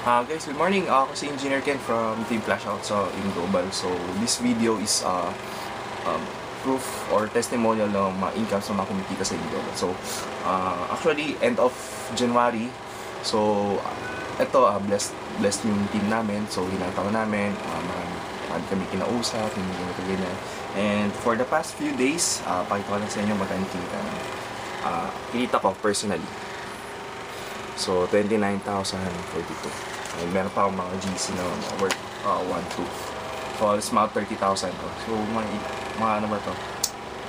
Guys, good morning. Ako si Engineer Ken from Team Flashout sa InGlobal. So, this video is proof or testimonial ng mga income sa mga kumikita sa InGlobal. So, actually, end of January. So, ito, blessed yung team namin. So, hinataw namin. Marami kami kinausap, hindi ganito ganyan. And for the past few days, pakita ko lang sa inyo magkano kinita ko personally. So, 29,042. And meron pa akong mga GC na worth 1-2. So, alas mga 30,000 ko. So, mga ano ba to?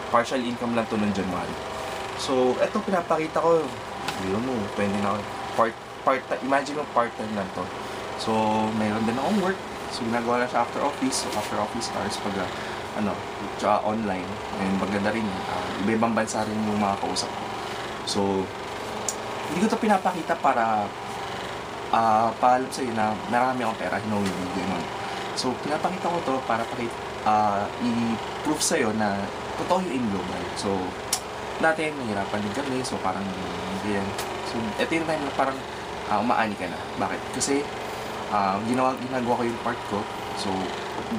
Partial income lang to noong January. So, eto pinapakita ko. Yun mo, 20 na imagine mo part-time lang to. So, mayroon din akong work. So, ginagawa lang siya after office. So, after office hours pag online. And maganda rin. Iba-ibang bansa rin yung mga kausap ko. So, hindi ko to pinapakita para paalam sa'yo na marami akong pera, hindi gano'n. So, pinapakita ko to para i-prove sa'yo na totoo yung InGlobal. So, dati nahirapan din kami, so parang ganyan. So, ito yung time na parang umaani ka na. Bakit? Kasi ginagawa ko yung part ko. So,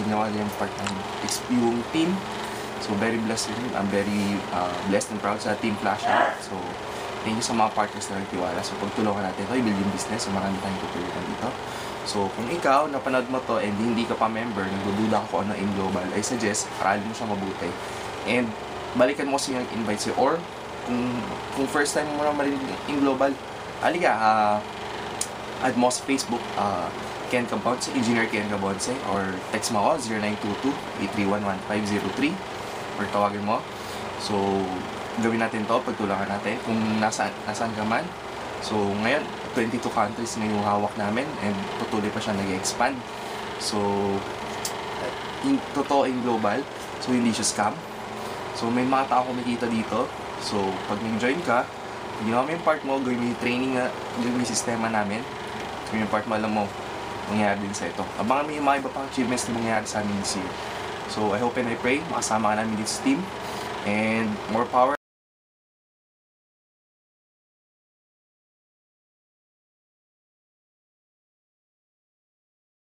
ginawa niya yung part ng yung team. So, very blessed rin. I'm very blessed and proud sa Team Flashout. So, thank you sa mga partners na nagtiwala. So, pagtulungan natin ito, i-build yung business. So, marami tayong tutulungan dito. So, kung ikaw, napanood mo to and hindi ka pa member, nagdududa ka kung ano InGlobal, I suggest, aralin mo siya mabuti. And, balikan mo kasi yung invite sa'yo. Or, kung first time mo na marinig InGlobal, halika, add mo sa Facebook, Ken Cabonce, Engineer Ken Cabonce, or text mo ako, 0922-831-1503, or tawagin mo. So, gawin natin to, pagtulungan natin kung nasaan ka man. So, ngayon, 22 countries na yung hawak namin and patuloy pa siya nag-expand. So, totoo InGlobal. So, hindi siya scam. So, may mga tao kumikita dito. So, pag nag-join ka, ginawa mo yung part mo, gawin mo yung training, gawin mo yung sistema namin. Gawin yung part mo, alam mo, mangyayari din sa ito. Abangan mo yung mga iba pang achievements na mangyayari sa amin this year. So, I hope and I pray, makasama ka namin dito sa team. And more power.